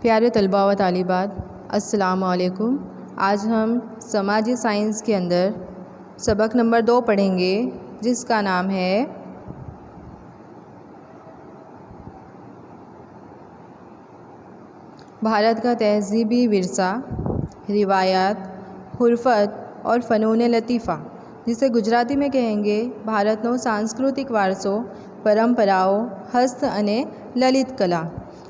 प्यारे तलबा व तालिबात, अस्सलामु अलैकुम। आज हम समाजी साइंस के अंदर सबक नंबर 2 पढ़ेंगे, जिसका नाम है भारत का तहज़ीबी विरसा, रिवायात, हुर्फत और फ़नून लतीफ़ा, जिसे गुजराती में कहेंगे भारतनो सांस्कृतिक वारसो, परंपराओं, हस्त अने ललित कला।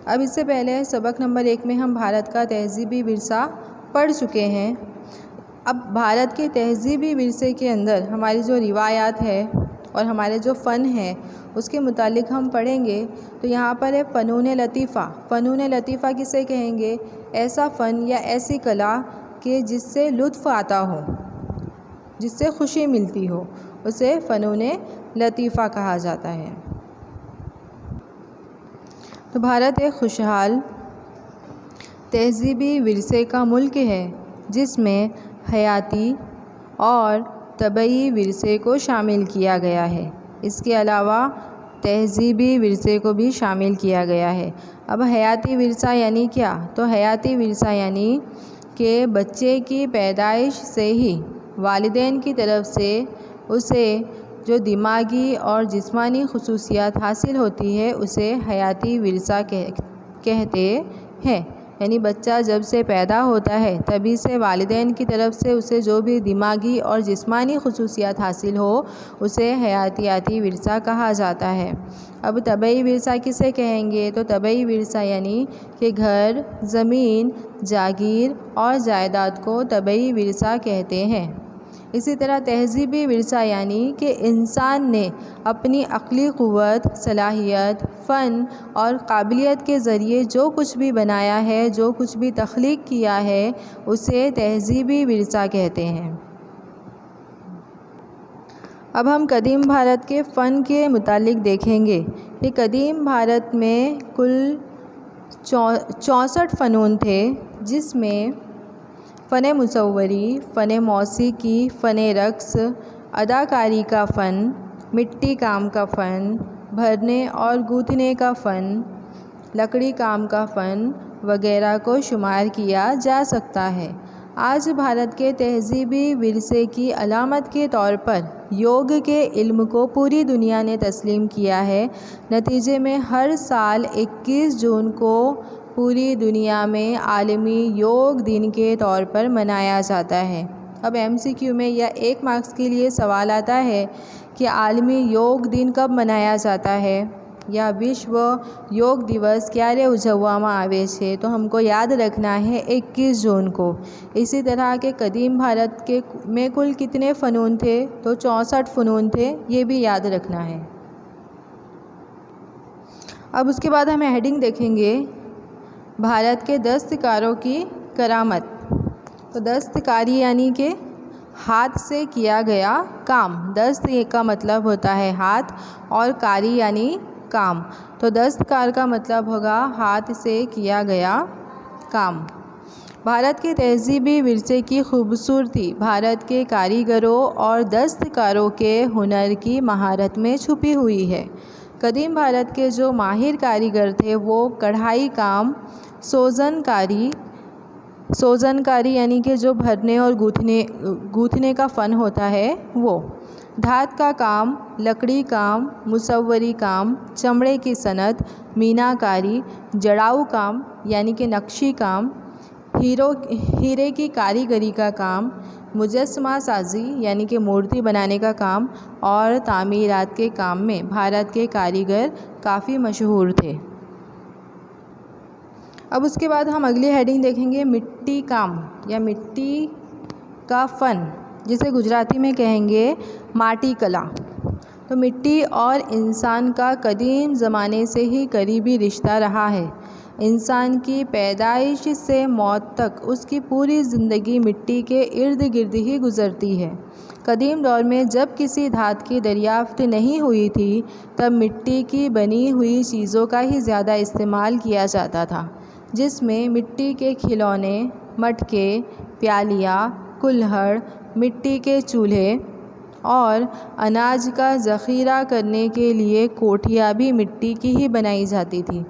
अब इससे पहले सबक नंबर 1 में हम भारत का तहज़ीबी विरसा पढ़ चुके हैं। अब भारत के तहज़ीबी विरसे के अंदर हमारी जो रिवायात है और हमारे जो फ़न है उसके मुतालिक हम पढ़ेंगे। तो यहाँ पर है फ़नून लतीफ़ा। फ़नून लतीफ़ा किसे कहेंगे? ऐसा फ़न या ऐसी कला कि जिससे लुत्फ़ आता हो, जिससे खुशी मिलती हो, उसे फ़नून लतीफ़ा कहा जाता है। तो भारत एक खुशहाल तहज़ीबी विरसे का मुल्क है, जिसमें हयाती और तबई विरसे को शामिल किया गया है। इसके अलावा तहज़ीबी विरसे को भी शामिल किया गया है। अब हयाती विरसा यानी क्या? तो हयाती विरसा यानी कि बच्चे की पैदाइश से ही वालिदैन की तरफ से उसे जो दिमागी और जिस्मानी खुसूसियात हासिल होती है, उसे हयाती विरसा कहते हैं। यानी बच्चा जब से पैदा होता है तभी से वालिदैन की तरफ से उसे जो भी दिमागी और जिस्मानी खुसूसियात हासिल हो, उसे हयातियाती विरसा कहा जाता है। अब तबई विरसा किसे कहेंगे? तो तबई विरसा यानी कि घर, ज़मीन, जागीर और जायदाद को तबई विरसा कहते हैं। इसी तरह तहज़ीबी विरसा यानी कि इंसान ने अपनी अक़ली क़ुव्वत, सलाहियत, फ़न और काबिलियत के ज़रिए जो कुछ भी बनाया है, जो कुछ भी तख्लीक़ किया है, उसे तहज़ीबी विरसा कहते हैं। अब हम कदीम भारत के फ़न के मुतालिक देखेंगे कि कदीम भारत में कुल 64 फ़नून थे, जिसमें फ़न मुसव्वरी, फ़न मौसीकी, फ़न रक़्स, अदाकारी का फ़न, मिट्टी काम का फ़न, भरने और गूँथने का फ़न, लकड़ी काम का फ़न वगैरह को शुमार किया जा सकता है। आज भारत के तहज़ीबी विरसे की अलामत के तौर पर योग के इल्म को पूरी दुनिया ने तस्लीम किया है। नतीजे में हर साल 21 जून को पूरी दुनिया में आलमी योग दिन के तौर पर मनाया जाता है। अब MCQ में या 1 मार्क्स के लिए सवाल आता है कि आलमी योग दिन कब मनाया जाता है या विश्व योग दिवस क्यारे उजववामां आवे छे, तो हमको याद रखना है 21 जून को। इसी तरह के कदीम भारत के में कुल कितने फ़नून थे? तो 64 फ़नून थे, ये भी याद रखना है। अब उसके बाद हम हेडिंग देखेंगे भारत के दस्तकारों की करामत। तो दस्तकारी यानी कि हाथ से किया गया काम। दस्त का मतलब होता है हाथ और कारी यानी काम। तो दस्तकार का मतलब होगा हाथ से किया गया काम। भारत के तहज़ीबी विरसे की खूबसूरती भारत के कारीगरों और दस्तकारों के हुनर की महारत में छुपी हुई है। कदीम भारत के जो माहिर कारीगर थे वो कढ़ाई काम, सोजनकारी यानी कि जो भरने और गूँथने का फ़न होता है वो, धात का काम, लकड़ी काम, मुसव्वरी काम, चमड़े की सनत, मीनाकारी, जड़ाऊ काम यानी कि नक्शी काम, हीरे की कारीगरी का काम, मुजस्समा साजी यानी कि मूर्ति बनाने का काम और तामीरात के काम में भारत के कारीगर काफ़ी मशहूर थे। अब उसके बाद हम अगली हेडिंग देखेंगे मिट्टी काम या मिट्टी का फ़न, जिसे गुजराती में कहेंगे माटी कला। तो मिट्टी और इंसान का कदीम ज़माने से ही करीबी रिश्ता रहा है। इंसान की पैदाइश से मौत तक उसकी पूरी ज़िंदगी मिट्टी के इर्द गिर्द ही गुज़रती है। कदीम दौर में जब किसी धात की दरियाफ्त नहीं हुई थी, तब मिट्टी की बनी हुई चीज़ों का ही ज़्यादा इस्तेमाल किया जाता था, जिसमें मिट्टी के खिलौने, मटके, प्यालियाँ, कुल्हड़, मिट्टी के चूल्हे और अनाज का ज़ख़ीरा करने के लिए कोठियाँ भी मिट्टी की ही बनाई जाती थी।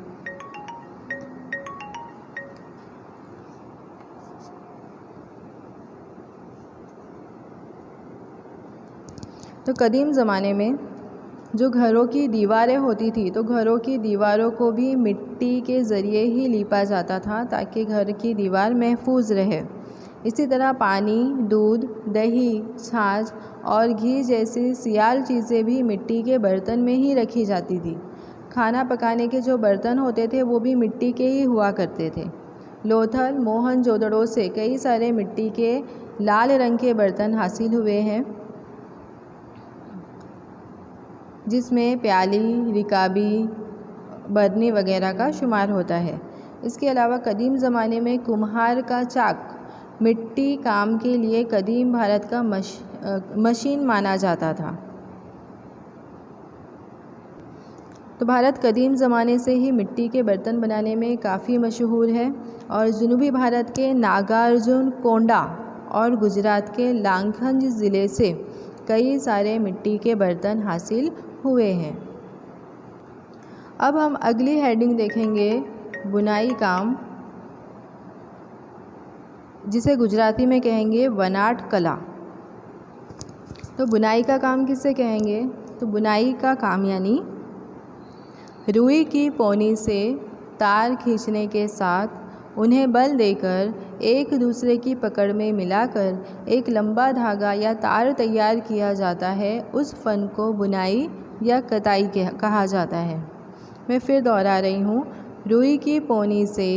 तो कदीम ज़माने में जो घरों की दीवारें होती थी, तो घरों की दीवारों को भी मिट्टी के ज़रिए ही लीपा जाता था ताकि घर की दीवार महफूज रहे। इसी तरह पानी, दूध, दही, छाछ और घी जैसी सियाल चीज़ें भी मिट्टी के बर्तन में ही रखी जाती थी। खाना पकाने के जो बर्तन होते थे वो भी मिट्टी के ही हुआ करते थे। लोथल, मोहनजोदड़ो से कई सारे मिट्टी के लाल रंग के बर्तन हासिल हुए हैं, जिसमें प्याली, रिकाबी, बरनी वगैरह का शुमार होता है। इसके अलावा कदीम ज़माने में कुम्हार का चाक मिट्टी काम के लिए कदीम भारत का मशीन माना जाता था। तो भारत कदीम ज़माने से ही मिट्टी के बर्तन बनाने में काफ़ी मशहूर है और जनूबी भारत के नागार्जुन कोंडा और गुजरात के लाखंज ज़िले से कई सारे मिट्टी के बर्तन हासिल हुए हैं। अब हम अगली हेडिंग देखेंगे बुनाई काम, जिसे गुजराती में कहेंगे वनाट कला। तो बुनाई का काम किसे कहेंगे? तो बुनाई का काम यानी रुई की पोनी से तार खींचने के साथ उन्हें बल देकर एक दूसरे की पकड़ में मिलाकर एक लंबा धागा या तार तैयार किया जाता है। उस फन को बुनाई या कताई कहा जाता है। मैं फिर दोहरा रही हूँ, रुई की पोनी से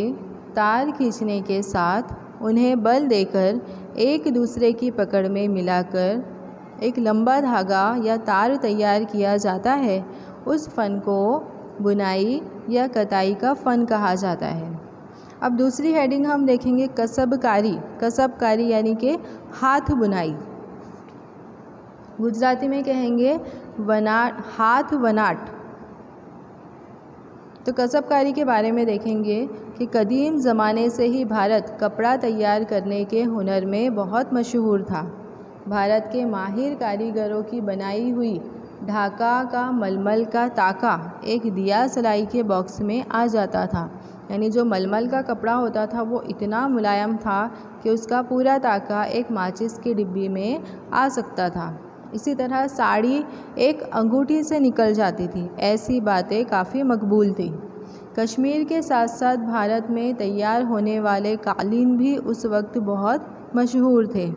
तार खींचने के साथ उन्हें बल देकर एक दूसरे की पकड़ में मिलाकर एक लंबा धागा या तार तैयार किया जाता है। उस फन को बुनाई या कताई का फ़न कहा जाता है। अब दूसरी हेडिंग हम देखेंगे कसबकारी। कसबकारी यानी कि हाथ बुनाई। गुजराती में कहेंगे हाथ वनाट। तो कसबकारी के बारे में देखेंगे कि कदीम ज़माने से ही भारत कपड़ा तैयार करने के हुनर में बहुत मशहूर था। भारत के माहिर कारीगरों की बनाई हुई ढाका का मलमल का ताका एक दिया सलाई के बॉक्स में आ जाता था। यानी जो मलमल का कपड़ा होता था वो इतना मुलायम था कि उसका पूरा ताका एक माचिस की डिब्बी में आ सकता था। इसी तरह साड़ी एक अंगूठी से निकल जाती थी। ऐसी बातें काफ़ी मकबूल थी। कश्मीर के साथ साथ भारत में तैयार होने वाले कालीन भी उस वक्त बहुत मशहूर थे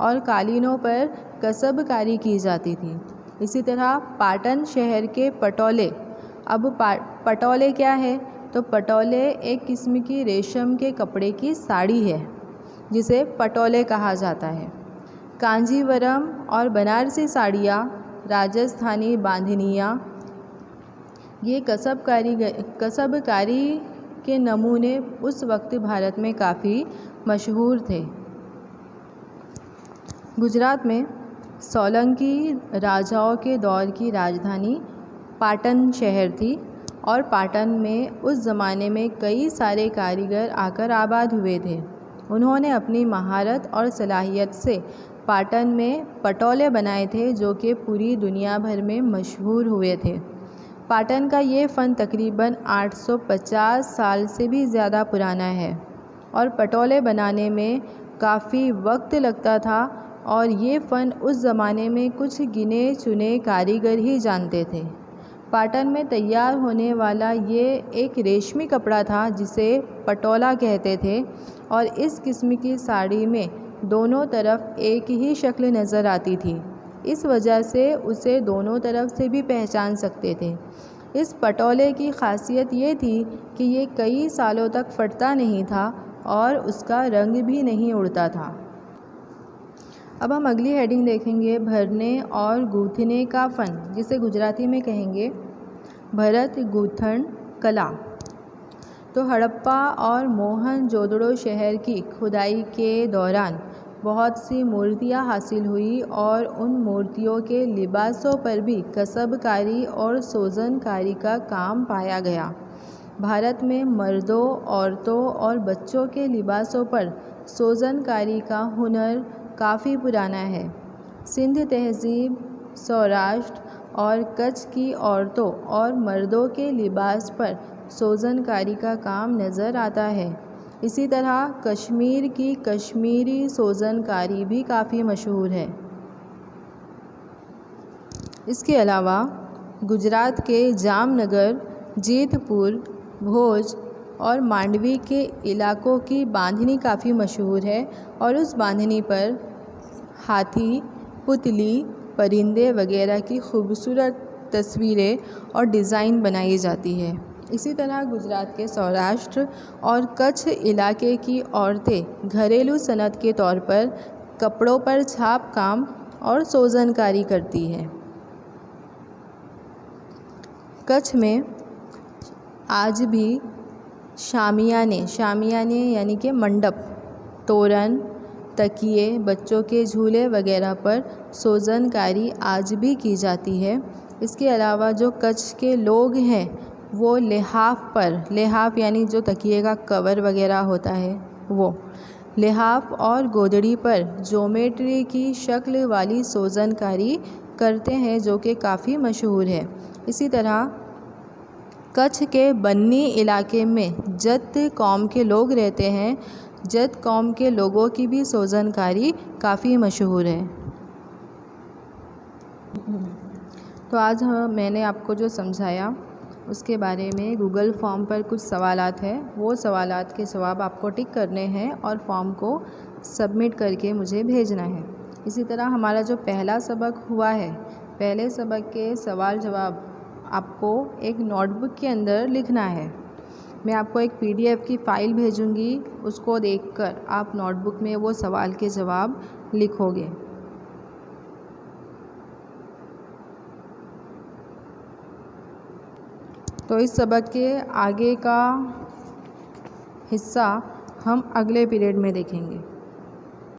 और कालीनों पर कसबकारी की जाती थी। इसी तरह पाटन शहर के पटोले। अब पटोले क्या है? तो पटोले एक किस्म की रेशम के कपड़े की साड़ी है जिसे पटोले कहा जाता है। कांजीवरम और बनारसी साड़ियाँ, राजस्थानी बांधनियाँ, ये कसबकारी के नमूने उस वक्त भारत में काफ़ी मशहूर थे। गुजरात में सोलंकी राजाओं के दौर की राजधानी पाटन शहर थी और पाटन में उस ज़माने में कई सारे कारीगर आकर आबाद हुए थे। उन्होंने अपनी महारत और सलाहियत से पाटन में पटोले बनाए थे जो कि पूरी दुनिया भर में मशहूर हुए थे। पाटन का ये फ़न तकरीबन 850 साल से भी ज़्यादा पुराना है और पटोले बनाने में काफ़ी वक्त लगता था और ये फ़न उस ज़माने में कुछ गिने चुने कारीगर ही जानते थे। पाटन में तैयार होने वाला ये एक रेशमी कपड़ा था जिसे पटोला कहते थे और इस किस्म की साड़ी में दोनों तरफ एक ही शक्ल नज़र आती थी। इस वजह से उसे दोनों तरफ से भी पहचान सकते थे। इस पटोले की खासियत ये थी कि ये कई सालों तक फटता नहीं था और उसका रंग भी नहीं उड़ता था। अब हम अगली हेडिंग देखेंगे भरने और गूँथने का फ़न, जिसे गुजराती में कहेंगे भरत गूँथन कला। तो हड़प्पा और मोहनजोदड़ो शहर की खुदाई के दौरान बहुत सी मूर्तियाँ हासिल हुई और उन मूर्तियों के लिबासों पर भी कसबकारी और सोजनकारी का काम पाया गया। भारत में मर्दों, औरतों और बच्चों के लिबासों पर सोजनकारी का हुनर काफ़ी पुराना है। सिंध तहज़ीब, सौराष्ट्र और कच्छ की औरतों और मर्दों के लिबास पर सोजनकारी का काम नज़र आता है। इसी तरह कश्मीर की कश्मीरी सोजनकारी भी काफ़ी मशहूर है। इसके अलावा गुजरात के जामनगर, जेतपुर, भोज और मांडवी के इलाकों की बांधनी काफ़ी मशहूर है और उस बांधनी पर हाथी, पुतली, परिंदे वगैरह की खूबसूरत तस्वीरें और डिज़ाइन बनाई जाती है। इसी तरह गुजरात के सौराष्ट्र और कच्छ इलाके की औरतें घरेलू सनत के तौर पर कपड़ों पर छाप काम और सोजनकारी करती है। कच्छ में आज भी शामियाने यानी कि मंडप, तोरण, तकिए, बच्चों के झूले वगैरह पर सोजनकारी आज भी की जाती है। इसके अलावा जो कच्छ के लोग हैं वो लिहाफ यानी जो तकिए का कवर वगैरह होता है वो लिहाफ और गोदड़ी पर ज्योमेट्री की शक्ल वाली सोजनकारी करते हैं जो कि काफ़ी मशहूर है। इसी तरह कच्छ के बन्नी इलाके में जत कौम के लोग रहते हैं। जत कौम के लोगों की भी सोजनकारी काफ़ी मशहूर है। तो आज मैंने आपको जो समझाया उसके बारे में गूगल फॉर्म पर कुछ सवालात हैं, वो सवालात के जवाब आपको टिक करने हैं और फॉर्म को सबमिट करके मुझे भेजना है। इसी तरह हमारा जो पहला सबक हुआ है, पहले सबक के सवाल जवाब आपको एक नोटबुक के अंदर लिखना है। मैं आपको एक PDF की फ़ाइल भेजूँगी, उसको देखकर आप नोटबुक में वो सवाल के जवाब लिखोगे। तो इस सबक के आगे का हिस्सा हम अगले पीरियड में देखेंगे।